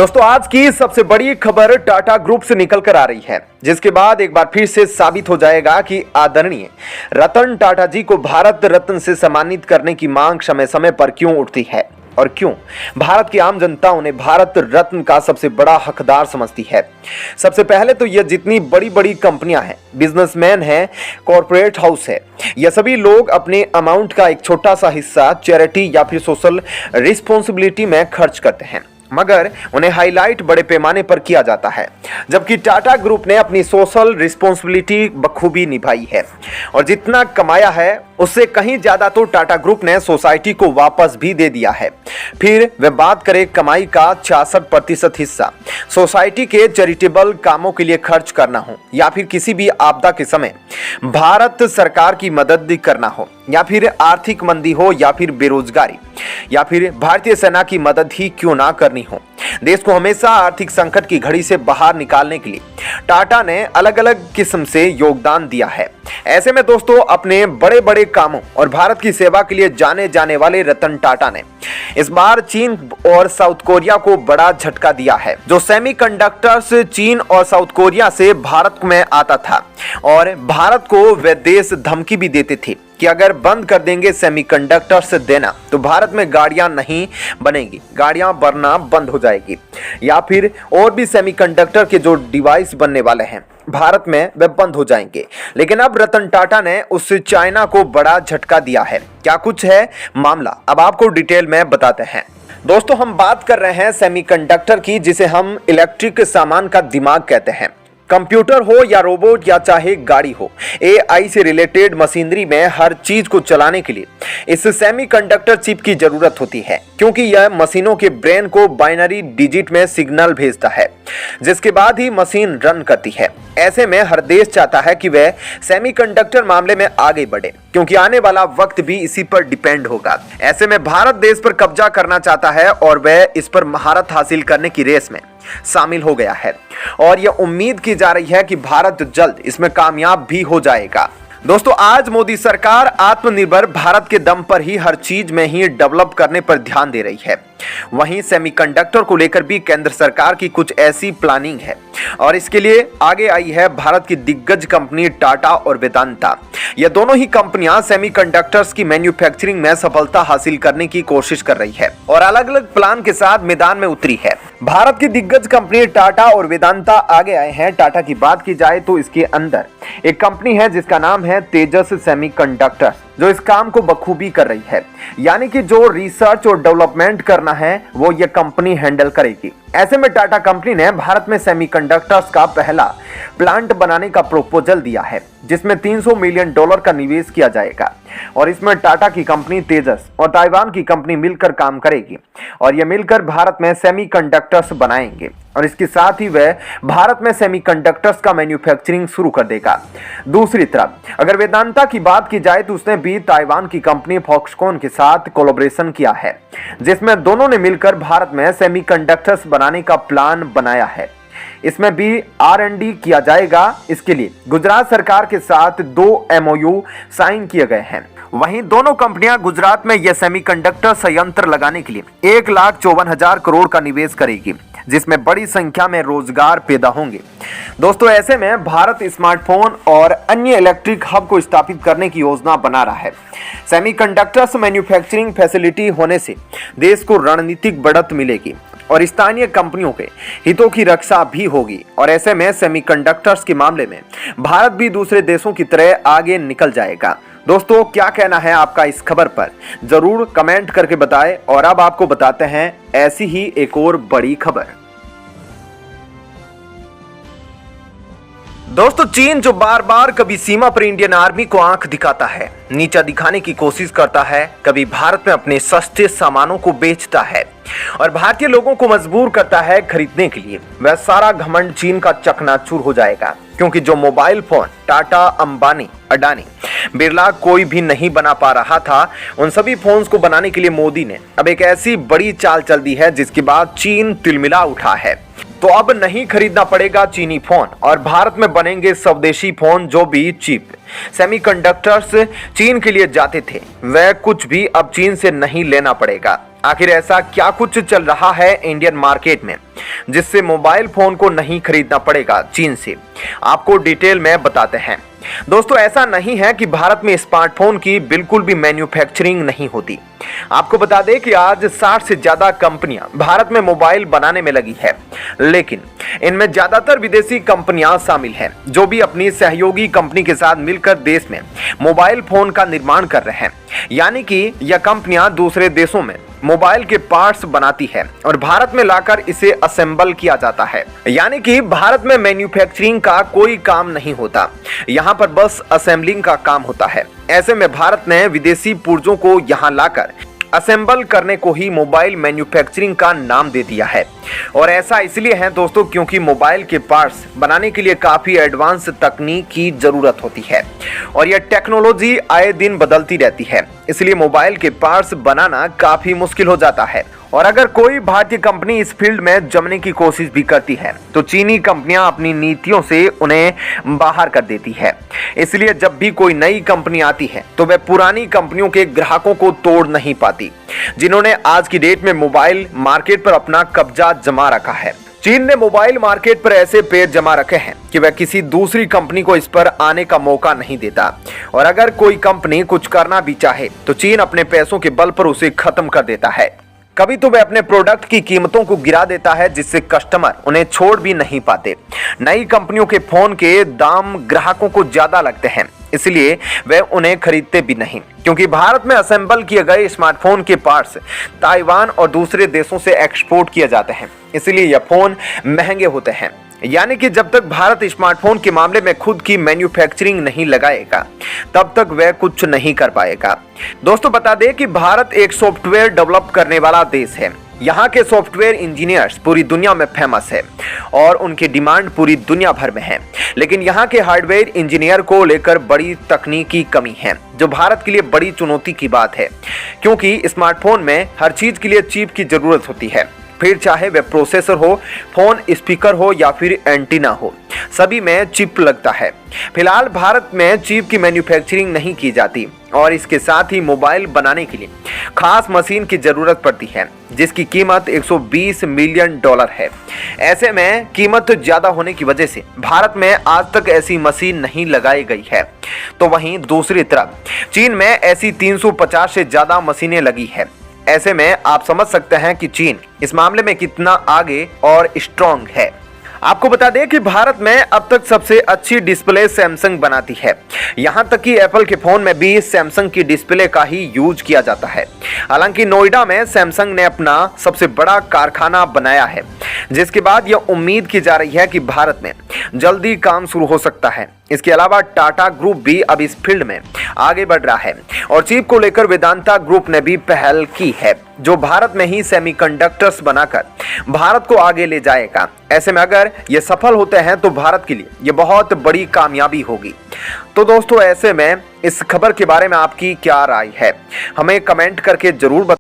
दोस्तों आज की सबसे बड़ी खबर टाटा ग्रुप से निकल कर आ रही है, जिसके बाद एक बार फिर से साबित हो जाएगा कि आदरणीय रतन टाटा जी को भारत रत्न से सम्मानित करने की मांग समय समय पर क्यों उठती है और क्यों भारत की आम जनता उन्हें भारत रत्न का सबसे बड़ा हकदार समझती है। सबसे पहले तो यह जितनी बड़ी बड़ी कंपनियां हैं, बिजनेसमैन हैं, कॉरपोरेट हाउस है, यह सभी लोग अपने अमाउंट का एक छोटा सा हिस्सा चैरिटी या फिर सोशल रिस्पॉन्सिबिलिटी में खर्च करते हैं, मगर उन्हें हाईलाइट बड़े पैमाने पर किया जाता है। जबकि टाटा ग्रुप ने अपनी सोशल रिस्पॉन्सिबिलिटी बखूबी निभाई है और जितना कमाया है उससे कहीं ज्यादा तो टाटा ग्रुप ने सोसाइटी को वापस भी दे दिया है। फिर वे बात करें कमाई का 66% हिस्सा सोसाइटी के चैरिटेबल कामों के लिए खर्च करना हो, या फिर किसी भी आपदा के समय भारत सरकार की मदद करना हो, या फिर आर्थिक मंदी हो, या फिर बेरोजगारी, या फिर भारतीय सेना की मदद ही क्यों ना करनी हो, देश को हमेशा आर्थिक संकट की घड़ी से बाहर निकालने के लिए टाटा ने अलग अलग किस्म से योगदान दिया है। ऐसे में दोस्तों अपने बड़े बड़े कामों और भारत की सेवा के लिए जाने जाने वाले रतन टाटा ने इस बार चीन और साउथ कोरिया को बड़ा झटका दिया है। जो सेमीकंडक्टर्स चीन और साउथ कोरिया से भारत में आता था और भारत को वे देश धमकी भी देते थे कि अगर बंद कर देंगे सेमीकंडक्टर्स देना तो भारत में गाड़ियां नहीं बनेगी, गाड़ियां बनना बंद हो जाएगी, या फिर और भी सेमीकंडक्टर के जो डिवाइस बनने वाले हैं भारत में वे बंद हो जाएंगे। लेकिन अब रतन टाटा ने उस चाइना को बड़ा झटका दिया है। क्या कुछ है मामला, अब आपको डिटेल में बताते हैं। दोस्तों हम बात कर रहे हैं सेमीकंडक्टर की, जिसे हम इलेक्ट्रिक सामान का दिमाग कहते हैं। कंप्यूटर हो या रोबोट या चाहे गाड़ी हो, एआई से रिलेटेड मशीनरी में हर चीज को चलाने के लिए इस सेमीकंडक्टर चिप की जरूरत होती है, क्योंकि यह मशीनों के ब्रेन को बाइनरी डिजिट में सिग्नल भेजता है, जिसके बाद ही मशीन रन करती है। ऐसे में हर देश चाहता है कि वह सेमीकंडक्टर मामले में आगे बढ़े, क्योंकि आने वाला वक्त भी इसी पर डिपेंड होगा। ऐसे में भारत देश पर कब्जा करना चाहता है और वह इस पर महारत हासिल करने की रेस में शामिल हो गया है और यह उम्मीद की जा रही है कि भारत जल्द इसमें कामयाब भी हो जाएगा। दोस्तों आज मोदी सरकार आत्मनिर्भर भारत के दम पर ही हर चीज में ही डेवलप करने पर ध्यान दे रही है। वहीं सेमीकंडक्टर को लेकर भी केंद्र सरकार की कुछ ऐसी प्लानिंग है और इसके लिए आगे आई है भारत की दिग्गज कंपनी टाटा और वेदांता। ये दोनों ही कंपनियां सेमीकंडक्टर्स की मैन्युफैक्चरिंग में सफलता हासिल करने की कोशिश कर रही है और अलग अलग प्लान के साथ मैदान में उतरी है। भारत की दिग्गज कंपनी टाटा और वेदांता आगे आए हैं। टाटा की बात की जाए तो इसके अंदर एक कंपनी है जिसका नाम है तेजस सेमीकंडक्टर, जो इस काम को बखूबी कर रही है, यानी कि जो रिसर्च और डेवलपमेंट करना है वो ये कंपनी हैंडल करेगी। ऐसे में टाटा कंपनी ने भारत में सेमीकंडक्टर्स का पहला प्लांट बनाने का प्रपोजल दिया है, जिसमें $300 मिलियन का निवेश किया जाएगा और इसमें टाटा की कंपनी तेजस और ताइवान की कंपनी मिलकर काम करेगी और ये मिलकर भारत में सेमीकंडक्टर्स बनाएंगे और इसके साथ ही वह भारत में सेमीकंडक्टर्स का मैन्युफैक्चरिंग शुरू कर देगा। दूसरी तरफ अगर वेदांता की बात की जाए तो उसने भी ताइवान की कंपनी फॉक्सकॉन के साथ कोलैबोरेशन किया है, जिसमें दोनों ने मिलकर भारत में सेमीकंडक्टर्स बनाने का प्लान बनाया है। इसमें भी R&D किया जाएगा। इसके लिए गुजरात सरकार के साथ 2 MOU साइन किए गए हैं। वहीं दोनों कंपनियां गुजरात में यह सेमीकंडक्टर संयंत्र लगाने के लिए 1,54,000 करोड़ का निवेश करेगी, जिसमें बड़ी संख्या में रोजगार पैदा होंगे। दोस्तों ऐसे में भारत स्मार्टफोन और अन्य इलेक्ट्रिक हब को स्थापित करने की योजना बना रहा है। सेमीकंडक्टर्स मैन्युफैक्चरिंग फैसिलिटी होने से देश को रणनीतिक बढ़त मिलेगी और स्थानीय कंपनियों के हितों की रक्षा भी होगी और ऐसे में सेमीकंडक्टर्स के मामले में भारत भी दूसरे देशों की तरह आगे निकल जाएगा। दोस्तों क्या कहना है आपका इस खबर पर, जरूर कमेंट करके बताएं। और अब आपको बताते हैं ऐसी ही एक और बड़ी खबर। दोस्तों चीन जो बार बार कभी सीमा पर इंडियन आर्मी को आंख दिखाता है, नीचा दिखाने की कोशिश करता है, कभी भारत में अपने सस्ते सामानों को बेचता है और भारतीय लोगों को मजबूर करता है खरीदने के लिए, वह सारा घमंड चीन का चकनाचूर हो जाएगा। क्योंकि जो मोबाइल फोन टाटा, अंबानी, अडानी, बिरला कोई भी नहीं बना पा रहा था, उन सभी फोन्स को बनाने के लिए मोदी ने अब एक ऐसी बड़ी चाल चल दी है जिसके बाद चीन तिलमिला उठा है। तो अब नहीं खरीदना पड़ेगा चीनी फोन और भारत में बनेंगे स्वदेशी फोन जो भी चिप सेमीकंडक्टर्स चीन के लिए जाते थे, वह कुछ भी अब चीन से नहीं लेना पड़ेगा। आखिर ऐसा क्या कुछ चल रहा है इंडियन मार्केट में जिससे मोबाइल फोन को नहीं खरीदना पड़ेगा चीन से, आपको डिटेल में बताते हैं। दोस्तों, ऐसा नहीं है कि भारत में स्मार्टफोन की बिल्कुल भी मैन्युफैक्चरिंग नहीं होती। आपको बता दें कि आज 60 से ज्यादा कंपनियां भारत में मोबाइल बनाने में लगी है, लेकिन इनमें ज्यादातर विदेशी कंपनियां शामिल हैं जो भी अपनी सहयोगी कंपनी के साथ मिलकर देश में मोबाइल फोन का निर्माण कर रहे हैं। यानी कि यह कंपनियां दूसरे देशों में मोबाइल के पार्ट्स बनाती है और भारत में लाकर इसे असेंबल किया जाता है। यानी कि भारत में मैन्युफैक्चरिंग का कोई काम नहीं होता, यहाँ पर बस असेंबलिंग का काम होता है। ऐसे में भारत ने विदेशी पुर्जों को यहाँ लाकर असेंबल करने को ही मोबाइल मैन्युफैक्चरिंग का नाम दे दिया है। और ऐसा इसलिए है दोस्तों क्योंकि मोबाइल के पार्ट्स बनाने के लिए काफी एडवांस तकनीक की जरूरत होती है और यह टेक्नोलॉजी आए दिन बदलती रहती है, इसलिए मोबाइल के पार्ट्स बनाना काफी मुश्किल हो जाता है। और अगर कोई भारतीय कंपनी इस फील्ड में जमने की कोशिश भी करती है तो चीनी कंपनियां अपनी नीतियों से उन्हें बाहर कर देती है। इसलिए जब भी कोई नई कंपनी आती है तो वह पुरानी कंपनियों के ग्राहकों को तोड़ नहीं पाती, जिन्होंने आज की डेट में मोबाइल मार्केट पर अपना कब्जा जमा रखा है। चीन ने मोबाइल मार्केट पर ऐसे पेड़ जमा रखे हैं कि वह किसी दूसरी कंपनी को इस पर आने का मौका नहीं देता। और अगर कोई कंपनी कुछ करना भी चाहे तो चीन अपने पैसों के बल पर उसे खत्म कर देता है। कभी तो वह अपने प्रोडक्ट की कीमतों को गिरा देता है जिससे कस्टमर उन्हें छोड़ भी नहीं पाते। नई कंपनियों के फोन के दाम ग्राहकों को ज्यादा लगते हैं, इसलिए वे उन्हें खरीदते भी नहीं, क्योंकि भारत में असेंबल किए गए स्मार्टफोन के पार्ट्स ताइवान और दूसरे देशों से एक्सपोर्ट किए जाते हैं, इसलिए यह फोन महंगे होते हैं। यानी कि जब तक भारत स्मार्टफोन के मामले में खुद की मैन्युफैक्चरिंग नहीं लगाएगा तब तक वह कुछ नहीं कर पाएगा। दोस्तों, बता दें कि भारत एक सॉफ्टवेयर डेवलप करने वाला देश है। यहाँ के सॉफ्टवेयर इंजीनियर्स पूरी दुनिया में फेमस है और उनकी डिमांड पूरी दुनिया भर में है, लेकिन यहाँ के हार्डवेयर इंजीनियर को लेकर बड़ी तकनीकी कमी है, जो भारत के लिए बड़ी चुनौती की बात है, क्योंकि स्मार्टफोन में हर चीज के लिए चिप की जरूरत होती है। फिर चाहे वह प्रोसेसर हो, फोन स्पीकर हो या फिर एंटीना हो, सभी में चिप लगता है। फिलहाल भारत में चिप की मैन्युफैक्चरिंग नहीं की जाती और इसके साथ ही मोबाइल बनाने के लिए खास मशीन की जरूरत पड़ती है, जिसकी कीमत $120 मिलियन है। ऐसे में कीमत ज्यादा होने की वजह से भारत में आज तक ऐसी मशीन नहीं लगाई गई है। तो वहीं दूसरी तरफ चीन में ऐसी 350 से ज्यादा मशीनें लगी है। ऐसे में आप समझ सकते हैं कि चीन इस मामले में कितना आगे और स्ट्रॉन्ग है। आपको बता दें कि भारत में अब तक सबसे अच्छी डिस्प्ले सैमसंग बनाती है। यहाँ तक कि एप्पल के फोन में भी सैमसंग की डिस्प्ले का ही यूज किया जाता है। हालांकि नोएडा में सैमसंग ने अपना सबसे बड़ा कारखाना बनाया है, जिसके बाद यह उम्मीद की जा रही है कि भारत में जल्दी काम शुरू हो सकता है। इसके अलावा टाटा ग्रुप भी अब इस फील्ड में आगे बढ़ रहा है और चिप को लेकर वेदांता ग्रुप ने भी पहल की है, जो भारत में ही सेमीकंडक्टर्स बनाकर भारत को आगे ले जाएगा। ऐसे में अगर ये सफल होते हैं तो भारत के लिए ये बहुत बड़ी कामयाबी होगी। तो दोस्तों, ऐसे में इस खबर के बारे में आपकी क्या राय है, हमें कमेंट करके जरूर बताएं।